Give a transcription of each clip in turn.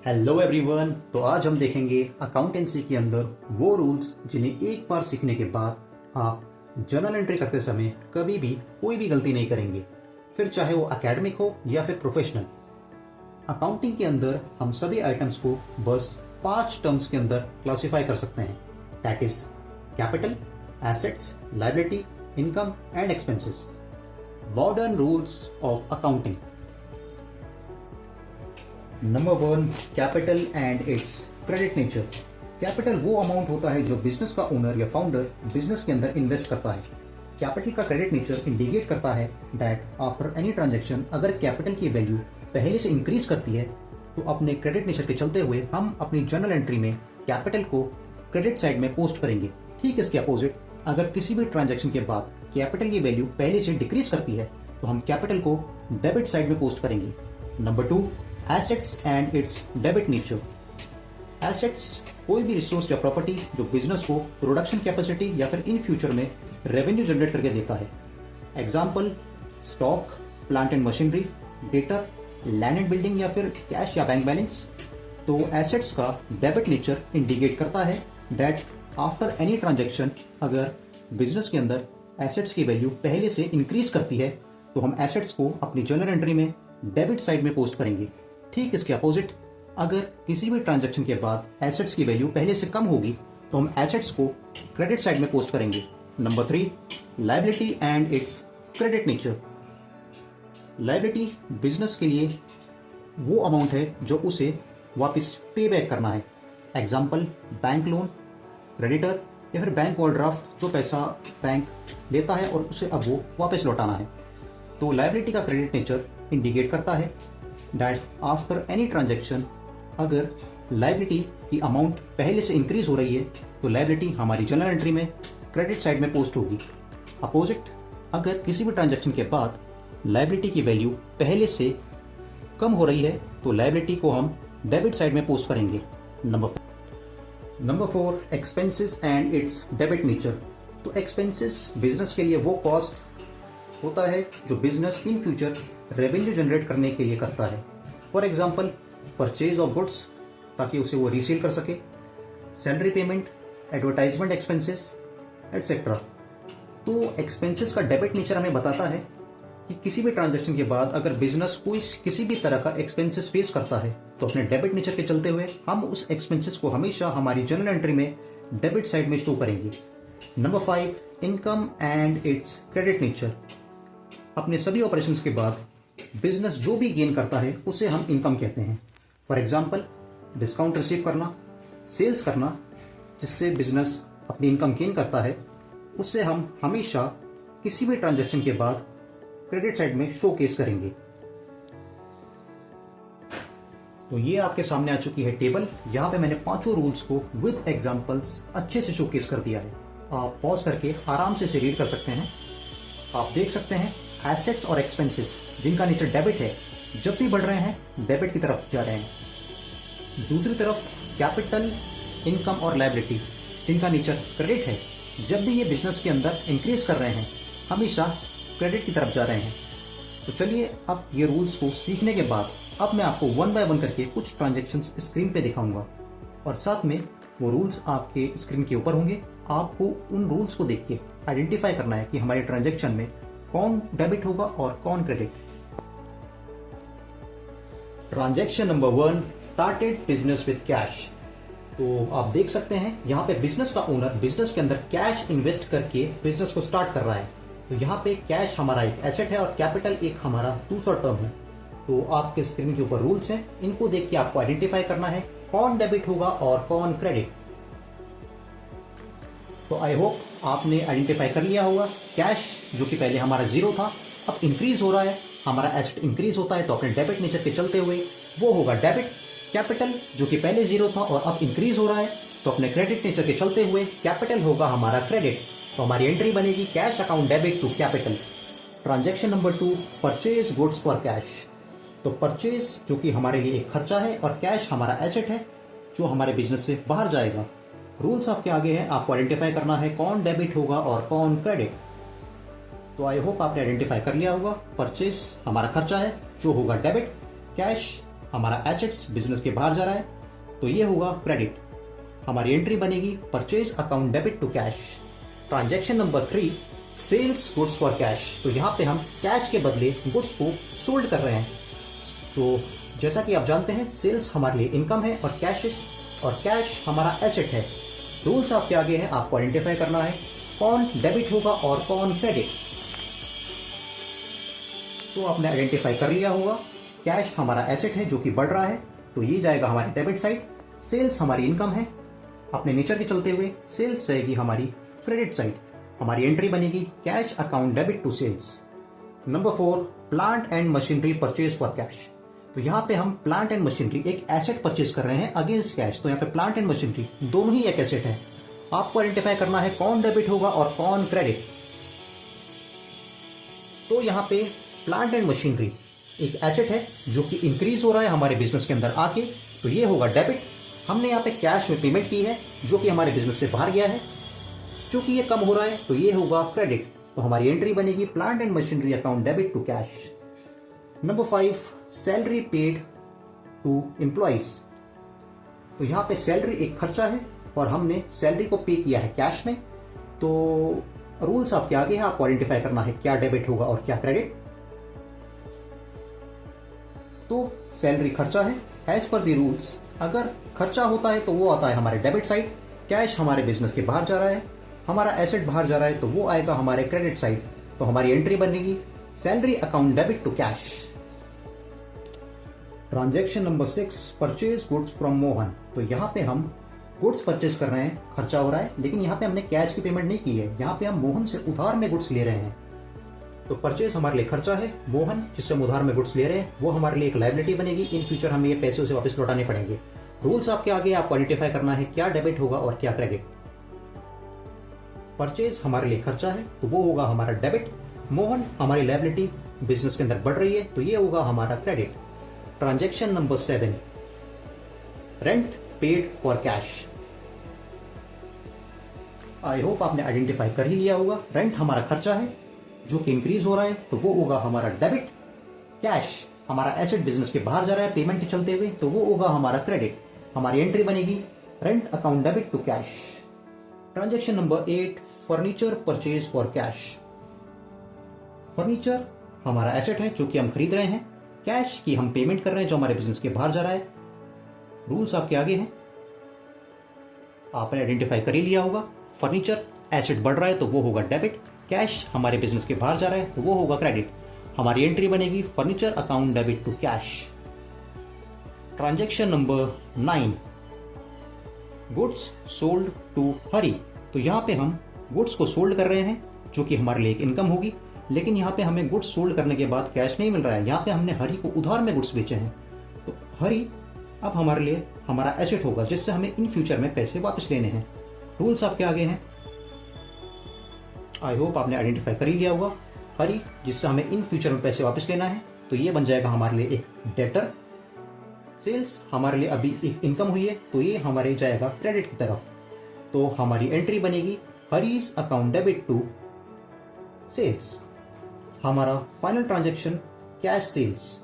Hello everyone. तो आज हम देखेंगे अकाउंटेंसी के अंदर वो रूल्स जिन्हें एक बार सीखने के बाद आप जर्नल एंट्री करते समय कभी भी कोई भी गलती नहीं करेंगे, फिर चाहे वो एकेडमिक हो या फिर प्रोफेशनल। अकाउंटिंग के अंदर हम सभी आइटम्स को बस 5 टर्म्स के अंदर क्लासिफाई कर सकते हैं, that is capital, assets, liability, income and expenses. Modern rules of accounting. Number 1, capital and it's credit nature. Capital वो अमाउंट होता है जो बिजनेस का ओनर या फाउंडर बिजनेस के अंदर इन्वेस्ट करता है। कैपिटल का क्रेडिट नेचर इंडिकेट करता है दैट आफ्टर एनी ट्रांजैक्शन अगर कैपिटल की वैल्यू पहले से इंक्रीज करती है तो अपने क्रेडिट नेचर के चलते हुए हम अपनी जर्नल एंट्री में कैपिटल को क्रेडिट साइड में पोस्ट करेंगे। ठीक इसके अपोजिट, अगर किसी भी ट्रांजैक्शन के बाद कैपिटल की वैल्यू पहले से डिक्रीज करती है तो हम कैपिटल को डेबिट साइड में पोस्ट करेंगे। Number 2, assets and it's debit nature. Assets कोई भी रिसोर्स या प्रॉपर्टी जो बिजनेस को प्रोडक्शन कैपेसिटी या फिर इन फ्यूचर में रेवेन्यू जनरेट करके देता है। Example, stock, plant and machinery, debtor, land and building या फिर कैश या बैंक बैलेंस। तो एसेट्स का डेबिट नेचर इंडिकेट करता है दैट आफ्टर एनी ट्रांजेक्शन अगर बिजनेस के अंदर एसेट्स की वैल्यू पहले से इंक्रीज करती है तो हम एसेट्स को अपनी जर्नल एंट्री में डेबिट साइड में पोस्ट करेंगे। ठीक इसके अपोजिट, अगर किसी भी ट्रांजैक्शन के बाद एसेट्स की वैल्यू पहले से कम होगी तो हम एसेट्स को क्रेडिट साइड में पोस्ट करेंगे। Number 3, liability and it's credit nature. Liability business के लिए वो अमाउंट है जो उसे वापस पे बैक करना है। एग्जाम्पल, बैंक लोन, क्रेडिटर या फिर बैंक ओवरड्राफ्ट, जो पैसा बैंक लेता है और उसे अब वो वापस लौटाना है। तो लायबिलिटी का क्रेडिट नेचर इंडिकेट करता है दैट आफ्टर एनी ट्रांजैक्शन अगर लायबिलिटी की अमाउंट पहले से इंक्रीज हो रही है तो लायबिलिटी हमारी जर्नल एंट्री में क्रेडिट साइड में पोस्ट होगी। अपोजिट, अगर किसी भी ट्रांजैक्शन के बाद लायबिलिटी की वैल्यू पहले से कम हो रही है तो लायबिलिटी को हम डेबिट साइड में पोस्ट करेंगे। Number 4, expenses and it's debit nature. तो एक्सपेंसेस बिजनेस के लिए वो कॉस्ट होता है जो business in future revenue generate करने के लिए करता है। For example, purchase of goods ताकि उसे वो रीसेल कर सके, salary payment, advertisement expenses etcetera. तो एक्सपेंसेस का डेबिट नेचर हमें बताता है कि किसी भी ट्रांजैक्शन के बाद अगर बिजनेस कोई किसी भी तरह का एक्सपेंसेस फेस करता है तो अपने डेबिट नेचर के चलते हुए हम उस एक्सपेंसेस को हमेशा हमारी जर्नल एंट्री में डेबिट साइड में शो करेंगे। Number 5, income and it's credit nature. अपने सभी ऑपरेशंस के बाद बिजनेस जो भी गेन करता है उसे हम इनकम कहते हैं। फॉर एग्जाम्पल, डिस्काउंट रिसीव करना, सेल्स करना, जिससे बिजनेस अपनी इनकम गेन करता है, उससे हम हमेशा किसी भी ट्रांजैक्शन के बाद क्रेडिट साइड में शोकेस करेंगे। तो ये आपके सामने आ चुकी है टेबल। यहां पे मैंने 5 रूल्स को विद एग्जांपल्स अच्छे से शोकेस कर दिया है। आप पॉज करके आराम से इसे रीड कर सकते हैं। आप देख सकते हैं एसेट्स और एक्सपेंसेस जिनका नेचर डेबिट है जब भी बढ़ रहे हैं डेबिट की तरफ जा रहे हैं। दूसरी तरफ कैपिटल, इनकम और लायबिलिटी जिनका नेचर क्रेडिट है जब भी ये बिजनेस के अंदर इंक्रीज कर रहे हैं हमेशा क्रेडिट की तरफ जा रहे हैं। तो चलिए अब ये रूल्स को सीखने के बाद अब मैं आपको 1 बाय 1 करके कुछ ट्रांजेक्शन्स स्क्रीन पे दिखाऊंगा और साथ में वो रूल्स आपके स्क्रीन के ऊपर होंगे। आपको उन रूल्स को देख के आइडेंटिफाई करना है कि हमारे ट्रांजेक्शन में कौन डेबिट होगा और कौन credit. Transaction number 1, started business with cash. तो आप देख सकते हैं यहाँ पे बिजनेस का ओनर बिजनेस के अंदर कैश इन्वेस्ट करके बिजनेस को स्टार्ट कर रहा है। तो यहाँ पे कैश हमारा एक एसेट है और कैपिटल एक हमारा दूसरा टर्म है। तो आपके स्क्रीन के ऊपर रूल्स हैं, इनको देख के आपको आइडेंटिफाई करना है कौन डेबिट होगा और कौन क्रेडिट। तो आई होप आपने आइडेंटिफाई कर लिया होगा। कैश जो कि पहले हमारा 0 था अब इंक्रीज हो रहा है, हमारा एसेट इंक्रीज होता है तो अपने डेबिट नेचर के चलते हुए वो होगा डेबिट। कैपिटल जो कि पहले 0 था और अब इंक्रीज हो रहा है तो अपने क्रेडिट नेचर के चलते हुए कैपिटल होगा हमारा क्रेडिट। तो हमारी एंट्री बनेगी cash account debit to capital. Transaction number 2, purchase goods for cash. तो परचेज जो कि हमारे लिए एक खर्चा है और कैश हमारा एसेट है जो हमारे बिजनेस से बाहर जाएगा। रूल्स आपके आगे हैं, आपको आइडेंटिफाई करना है कौन डेबिट होगा और कौन क्रेडिट। तो आई होप आपने आइडेंटिफाई कर लिया होगा। परचेज हमारा खर्चा है जो होगा डेबिट, कैश हमारा एसेट्स बिजनेस के बाहर जा रहा है तो ये होगा क्रेडिट। हमारी एंट्री बनेगी purchase account debit to cash. Transaction number 3, sales goods for cash. तो यहाँ पे हम कैश के बदले गुड्स को सोल्ड कर रहे हैं। तो जैसा कि आप जानते हैं, सेल्स हमारे लिए इनकम है और कैश हमारा एसेट है। रूल्स आपके आगे हैं, आपको आइडेंटिफाई करना है कौन डेबिट होगा और कौन क्रेडिट। तो आपने आइडेंटिफाई कर लिया होगा, कैश हमारा एसेट है जो कि बढ़ रहा है, तो ये जाएगा हमारी डेबिट साइड। सेल्स हमारी इनकम है, अपने नेचर के चलते हुए सेल्स जाएगी हमारी क्रेडिट साइड। हमारी एंट्री बनेगी cash account debit to sales. Number 4, plant and machinery purchase for cash. तो यहाँ पे हम प्लांट एंड मशीनरी एक एसेट परचेज कर रहे हैं अगेंस्ट कैश। तो यहाँ पे प्लांट एंड मशीनरी दोनों ही एक एसेट है। आपको आइडेंटिफाई करना है कौन डेबिट होगा और कौन क्रेडिट। तो यहाँ पे प्लांट एंड मशीनरी एक एसेट है जो कि इंक्रीज हो रहा है हमारे बिजनेस के अंदर आके, तो ये होगा डेबिट। हमने यहाँ पे कैश में पेमेंट की है जो कि हमारे बिजनेस से बाहर गया है, चूंकि ये कम हो रहा है तो ये होगा क्रेडिट। तो हमारी एंट्री बनेगी plant and machinery account debit to cash. Number 5, salary paid to employees. तो यहाँ पे सैलरी एक खर्चा है और हमने सैलरी को पे किया है कैश में। तो रूल्स आपके आगे है, आपको आइडेंटिफाई करना है क्या डेबिट होगा और क्या क्रेडिट। तो सैलरी खर्चा है, एज पर द रूल्स अगर खर्चा होता है तो वो आता है हमारे डेबिट साइड। कैश हमारे बिजनेस के बाहर जा रहा है, हमारा एसेट बाहर जा रहा है, तो वो आएगा हमारे क्रेडिट साइड। तो हमारी एंट्री बनेगी salary account debit to cash. Transaction number 6, purchase goods from Mohan. तो यहाँ पे हम गुड्स परचेज कर रहे हैं, खर्चा हो रहा है, लेकिन यहाँ पे हमने कैश की पेमेंट नहीं की है। यहाँ पे हम मोहन से उधार में गुड्स ले रहे हैं। तो परचेज हमारे लिए खर्चा है, मोहन जिससे हम उधार में गुड्स ले रहे हैं वो हमारे लिए एक लायबिलिटी बनेगी। इन फ्यूचर हमें ये पैसे उसे वापस लौटाने पड़ेंगे। रूल्स आपके आगे, आपको आइडेंटिफाई करना है क्या डेबिट होगा और क्या क्रेडिट। परचेज हमारे लिए खर्चा है तो वो होगा हमारा डेबिट। मोहन हमारी लायबिलिटी बिजनेस के अंदर बढ़ रही है तो ये होगा हमारा credit. Transaction number 7, rent paid for cash. I hope आपने आइडेंटिफाई कर ही लिया होगा। रेंट हमारा खर्चा है जो कि इंक्रीज हो रहा है तो वो होगा हमारा डेबिट। कैश हमारा एसेट बिजनेस के बाहर जा रहा है पेमेंट के चलते हुए तो वो होगा हमारा क्रेडिट। हमारी एंट्री बनेगी rent account debit to cash. Transaction number 8, furniture purchase for cash. Furniture हमारा एसेट है जो कि हम खरीद रहे हैं, कैश की हम पेमेंट कर रहे हैं जो हमारे बिजनेस के बाहर जा रहा है। रूल्स आपके आगे हैं, आपने आइडेंटिफाई कर ही लिया होगा। फर्नीचर एसेट बढ़ रहा है तो वो होगा डेबिट, कैश हमारे बिजनेस के बाहर जा रहा है तो वो होगा क्रेडिट। हमारी एंट्री बनेगी furniture account debit to cash. Transaction number 9, goods sold to Hari. तो यहाँ पे हम गुड्स को सोल्ड कर रहे हैं जो कि हमारे लिए एक इनकम होगी, लेकिन यहाँ पे हमें गुड्स सोल्ड करने के बाद कैश नहीं मिल रहा है। यहाँ पे हमने हरी को उधार में गुड्स बेचे हैं तो हरी अब हमारे लिए हमारा एसेट होगा जिससे हमें इन फ्यूचर में पैसे वापस लेने हैं। रूल्स आपके आगे हैं, आई होप आपने आइडेंटिफाई कर ही लिया होगा। हरी जिससे हमें इन फ्यूचर में पैसे वापस लेना है तो ये बन जाएगा हमारे लिए एक डेटर। सेल्स हमारे लिए अभी एक इनकम हुई है तो ये हमारे जाएगा क्रेडिट की तरफ। तो हमारी एंट्री बनेगी Hari's account debit to sales. हमारा फाइनल ट्रांजैक्शन कैश सेल्स।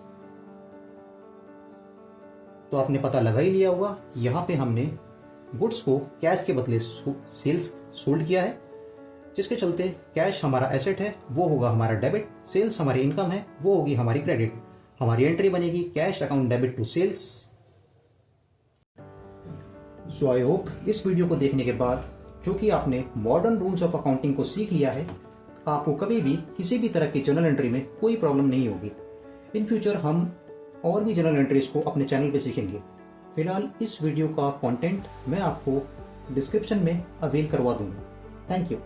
तो आपने पता लगा ही लिया होगा, यहां पे हमने गुड्स को कैश के बदले सेल्स सोल्ड किया है, जिसके चलते कैश हमारा एसेट है वो होगा हमारा डेबिट, सेल्स हमारी इनकम है वो होगी हमारी क्रेडिट। हमारी एंट्री बनेगी cash account debit to sales. So I hope इस वीडियो को देखने के बाद जो कि आपने मॉडर्न रूल्स ऑफ अकाउंटिंग को सीख लिया है, आपको कभी भी किसी भी तरह की जर्नल एंट्री में कोई प्रॉब्लम नहीं होगी। इन फ्यूचर हम और भी जर्नल एंट्रीज को अपने चैनल पे सीखेंगे। फिलहाल इस वीडियो का कंटेंट मैं आपको डिस्क्रिप्शन में अवेल करवा दूंगा। Thank you.